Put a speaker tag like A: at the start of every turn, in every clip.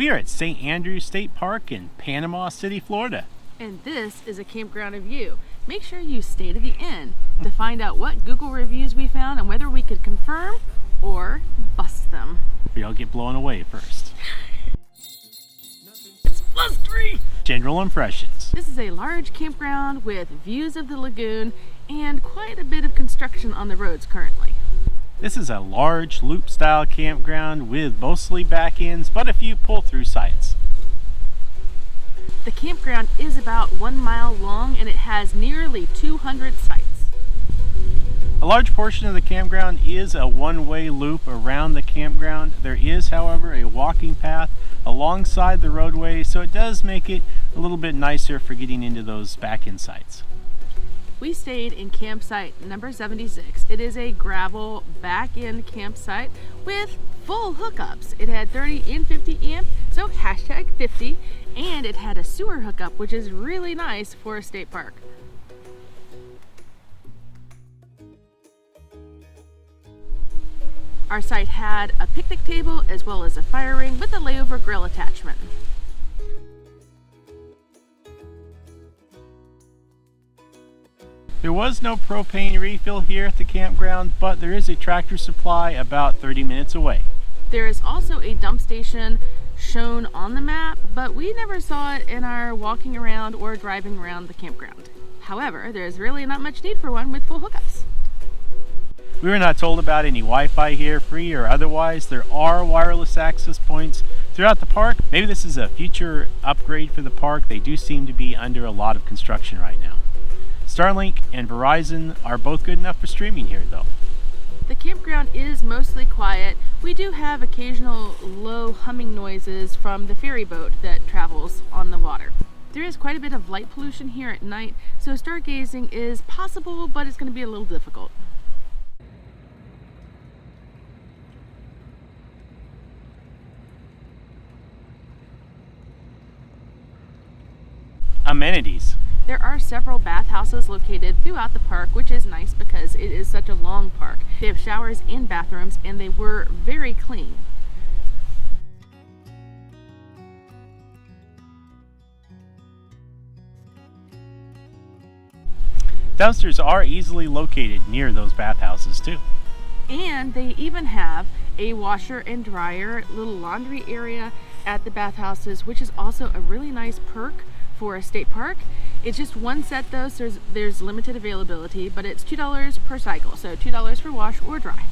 A: We are at St. Andrews State Park in Panama City, Florida.
B: And this is a campground of you. Make sure you stay to the end to find out what Google reviews we found and whether we could confirm or bust them.
A: We all get blown away first.
B: It's +3!
A: General impressions.
B: This is a large campground with views of the lagoon and quite a bit of construction on the roads currently.
A: This is a large loop-style campground with mostly back ends, but a few pull-through sites.
B: The campground is about 1 mile long and it has nearly 200 sites.
A: A large portion of the campground is a one-way loop around the campground. There is, however, a walking path alongside the roadway, so it does make it a little bit nicer for getting into those back-end sites.
B: We stayed in campsite number 76. It is a gravel back-end campsite with full hookups. It had 30 and 50 amp, so hashtag 50, and it had a sewer hookup, which is really nice for a state park. Our site had a picnic table as well as a fire ring with a layover grill attachment.
A: There was no propane refill here at the campground, but there is a Tractor Supply about 30 minutes away.
B: There is also a dump station shown on the map, but we never saw it in our walking around or driving around the campground. However, there's really not much need for one with full hookups.
A: We were not told about any Wi-Fi here, free or otherwise. There are wireless access points throughout the park. Maybe this is a future upgrade for the park. They do seem to be under a lot of construction right now. Starlink and Verizon are both good enough for streaming here though.
B: The campground is mostly quiet. We do have occasional low humming noises from the ferry boat that travels on the water. There is quite a bit of light pollution here at night, so stargazing is possible, but it's going to be a little difficult.
A: Amenities.
B: There are several bathhouses located throughout the park, which is nice because it is such a long park. They have showers and bathrooms, and they were very clean.
A: Dumpsters are easily located near those bathhouses too.
B: And they even have a washer and dryer, little laundry area at the bathhouses, which is also a really nice perk for a state park. It's just one set though, so there's limited availability, but it's $2 per cycle, so $2 for wash or dry.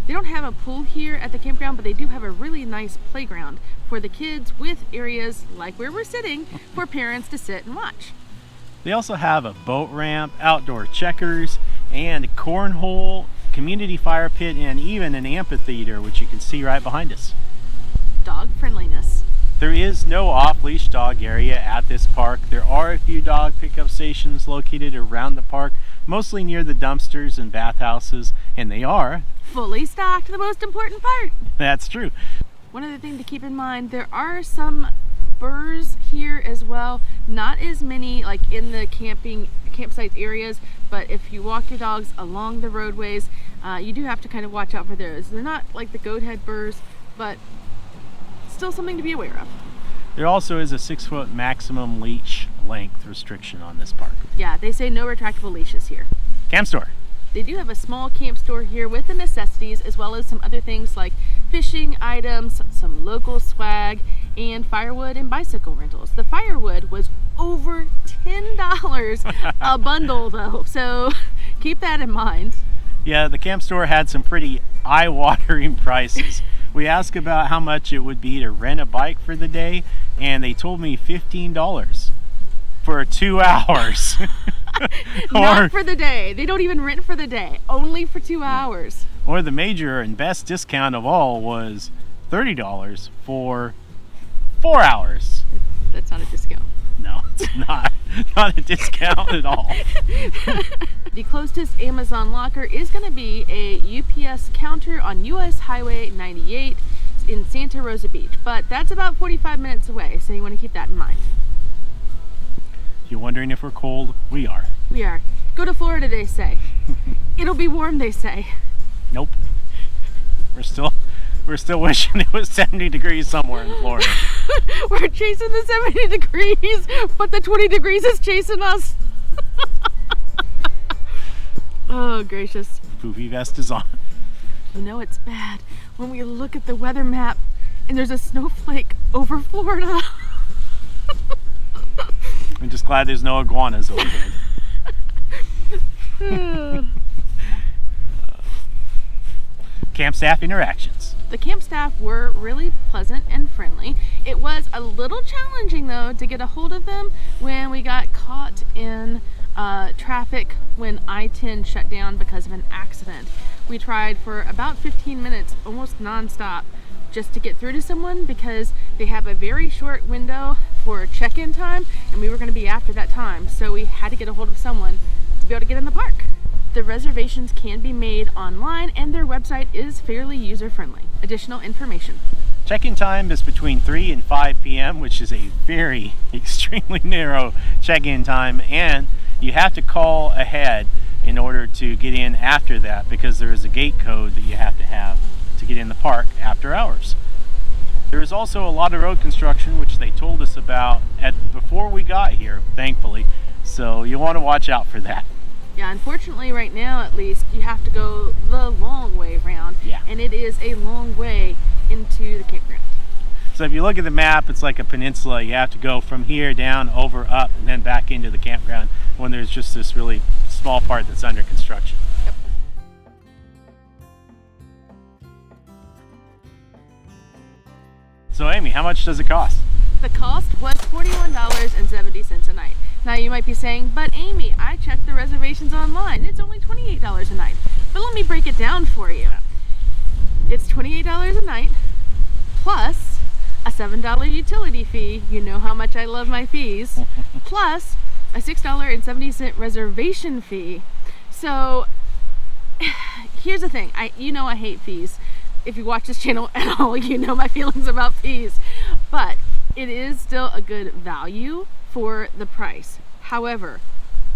B: They don't have a pool here at the campground, but they do have a really nice playground for the kids with areas like where we're sitting for parents to sit and watch.
A: They also have a boat ramp, outdoor checkers, and cornhole, community fire pit, and even an amphitheater, which you can see right behind us.
B: Dog friendliness.
A: There is no off-leash dog area at this park. There are a few dog pickup stations located around the park, mostly near the dumpsters and bathhouses, and they are
B: fully stocked, the most important part.
A: That's true.
B: One other thing to keep in mind, there are some birds here as well. Not as many like in the campsite areas, but if you walk your dogs along the roadways, you do have to kind of watch out for those. They're not like the goat head birds, but still something to be aware of.
A: There also is a 6-foot maximum leash length restriction on this park.
B: Yeah, they say no retractable leashes here.
A: Camp store.
B: They do have a small camp store here with the necessities as well as some other things like fishing items, some local swag, and firewood and bicycle rentals. The firewood was over $10 a bundle though, so keep that in mind.
A: Yeah, the camp store had some pretty eye-watering prices. We asked about how much it would be to rent a bike for the day, and they told me $15 for 2 hours.
B: Not for the day. They don't even rent for the day, only for 2 hours.
A: Or the major and best discount of all was $30 for 4 hours.
B: That's not a discount.
A: No, it's not a discount at all.
B: The closest Amazon locker is going to be a UPS counter on US Highway 98 in Santa Rosa Beach, but that's about 45 minutes away, so you want to keep that in mind.
A: If you're wondering if we're cold, we are.
B: We are. Go to Florida, they say. It'll be warm, they say.
A: Nope. We're still wishing it was 70 degrees somewhere in Florida.
B: We're chasing the 70 degrees, but the 20 degrees is chasing us. Oh, gracious.
A: Poofy vest is on.
B: You know it's bad when we look at the weather map and there's a snowflake over Florida.
A: I'm just glad there's no iguanas overhead. Camp staff interactions.
B: The camp staff were really pleasant and friendly. It was a little challenging though to get a hold of them when we got caught in traffic when I-10 shut down because of an accident. We tried for about 15 minutes, almost non-stop, just to get through to someone because they have a very short window for check-in time and we were going to be after that time, so we had to get a hold of someone to be able to get in the park. The reservations can be made online and their website is fairly user-friendly. Additional information.
A: Check-in time is between 3 and 5 p.m., which is a very extremely narrow check-in time, and you have to call ahead in order to get in after that because there is a gate code that you have to get in the park after hours. There is also a lot of road construction, which they told us about before we got here, thankfully, so you want to watch out for that.
B: Yeah, unfortunately right now at least you have to go the long way around.
A: Yeah.
B: And it is a long way into the campground.
A: So if you look at the map, it's like a peninsula. You have to go from here down, over, up, and then back into the campground when there's just this really small part that's under construction.
B: Yep.
A: So Amy, how much does it cost?
B: The cost was $41.70 a night. Now you might be saying, but Amy, I checked the reservations online. It's only $28 a night. But let me break it down for you. It's $28 a night plus a $7 utility fee. You know how much I love my fees. Plus a $6.70 reservation fee. So here's the thing. I hate fees. If you watch this channel at all, you know my feelings about fees. But it is still a good value for the price. However,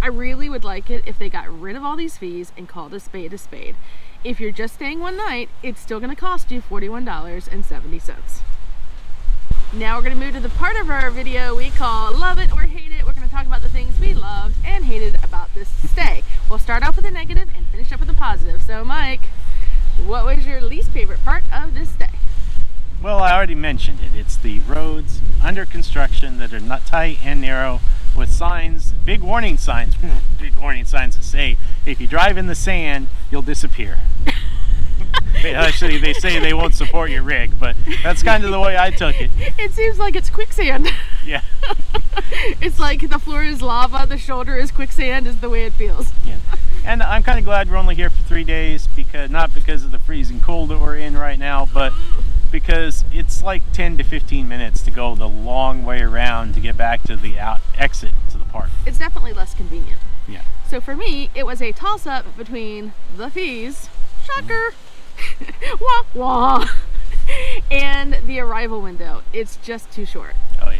B: I really would like it if they got rid of all these fees and called a spade a spade. If you're just staying one night, it's still going to cost you $41.70. Now we're going to move to the part of our video we call Love It or Hate It. We're going to talk about the things we loved and hated about this stay. We'll start off with the negative and finish up with the positive. So Mike, what was your least favorite part of this stay?
A: Well, I already mentioned it. It's the roads under construction that are not tight and narrow with signs, big warning signs that say, if you drive in the sand, you'll disappear. Actually, they say they won't support your rig, but that's kind of the way I took it.
B: It seems like it's quicksand.
A: Yeah.
B: It's like the floor is lava, the shoulder is quicksand, is the way it feels.
A: Yeah. And I'm kind of glad we're only here for 3 days, not because of the freezing cold that we're in right now, but because it's like 10 to 15 minutes to go the long way around to get back to the exit to the park.
B: It's definitely less convenient.
A: Yeah.
B: So for me, it was a toss-up between the fees, shocker, wah wah, and the arrival window. It's just too short.
A: Oh yeah.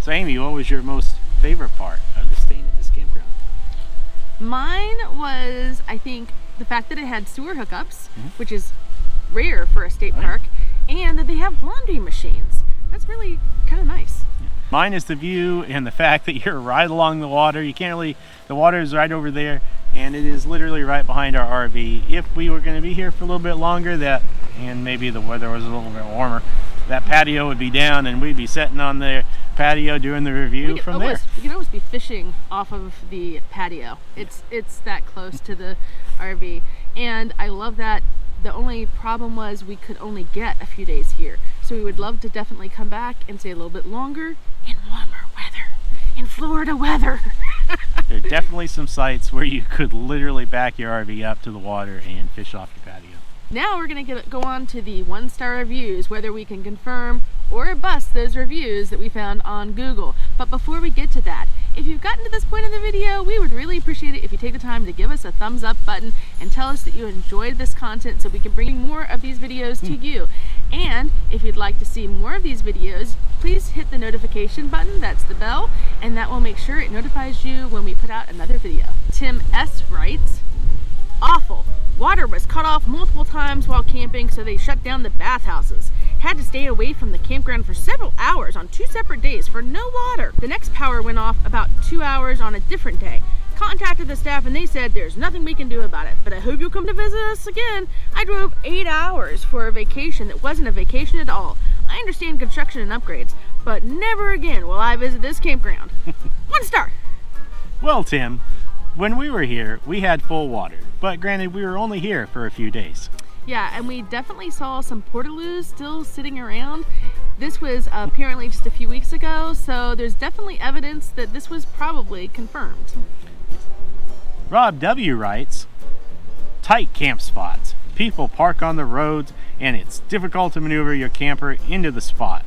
A: So Amy, what was your most favorite part of the staying at this campground?
B: Mine was, I think, the fact that it had sewer hookups, which is rare for a state park, and that they have laundry machines. That's really kind of nice.
A: Mine is the view and the fact that you're right along the water. The water is right over there, and it is literally right behind our RV. If we were going to be here for a little bit longer, and maybe the weather was a little bit warmer, that patio would be down and we'd be sitting on the patio doing the review from there.
B: You can always be fishing off of the patio. It's that close to the RV, and I love that. The only problem was we could only get a few days here, so we would love to definitely come back and stay a little bit longer in warmer weather, in Florida weather.
A: There are definitely some sites where you could literally back your RV up to the water and fish off your patio.
B: Now we're going to go on to the one-star reviews, whether we can confirm or bust those reviews that we found on Google. But before we get to that, if you've gotten to this point in the video, we would really appreciate it if you take the time to give us a thumbs up button and tell us that you enjoyed this content so we can bring more of these videos to you. And if you'd like to see more of these videos, please hit the notification button, that's the bell, and that will make sure it notifies you when we put out another video. Tim S. writes, awful. Water was cut off multiple times while camping, so they shut down the bathhouses. Had to stay away from the campground for several hours on 2 separate days for no water. The next power went off about 2 hours on a different day. Contacted the staff and they said there's nothing we can do about it, but I hope you'll come to visit us again. I drove 8 hours for a vacation that wasn't a vacation at all. I understand construction and upgrades, but never again will I visit this campground. 1 star.
A: Well, Tim, when we were here, we had full water, but granted, we were only here for a few days.
B: Yeah, and we definitely saw some portaloos still sitting around. This was apparently just a few weeks ago, so there's definitely evidence that this was probably confirmed.
A: Rob W. writes, tight camp spots. People park on the roads, and it's difficult to maneuver your camper into the spot.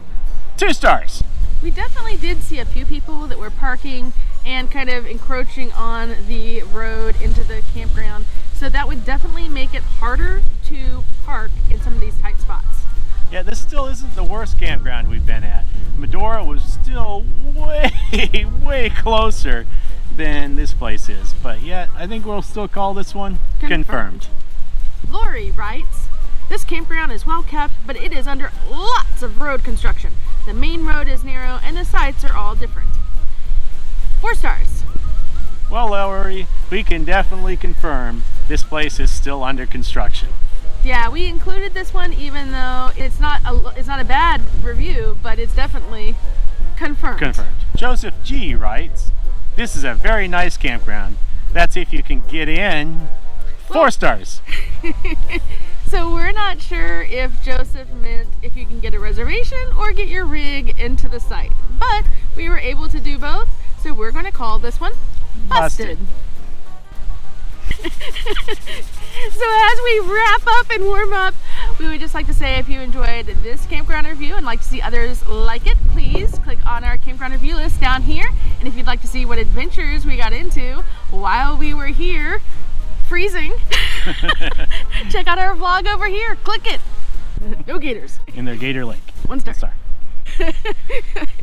A: 2 stars.
B: We definitely did see a few people that were parking and kind of encroaching on the road into the campground. So that would definitely make it harder to park in some of these tight spots.
A: Yeah, this still isn't the worst campground we've been at. Medora was still way closer than this place is. But yet, I think we'll still call this one confirmed.
B: Lori writes, this campground is well kept, but it is under lots of road construction. The main road is narrow and the sites are all different. 4 stars.
A: Well, Lowry, we can definitely confirm this place is still under construction.
B: Yeah, we included this one even though it's not a bad review, but it's definitely confirmed.
A: Confirmed. Joseph G. writes, this is a very nice campground. That's if you can get in. 4 stars.
B: So we're not sure if Joseph meant if you can get a reservation or get your rig into the site, but we were able to do both, so we're going to call this one busted. So as we wrap up and warm up, we would just like to say if you enjoyed this campground review and like to see others like it, please click on our campground review list down here. And if you'd like to see what adventures we got into while we were here freezing, check out our vlog over here. Click it. No gators.
A: In their Gator Lake.
B: 1 star.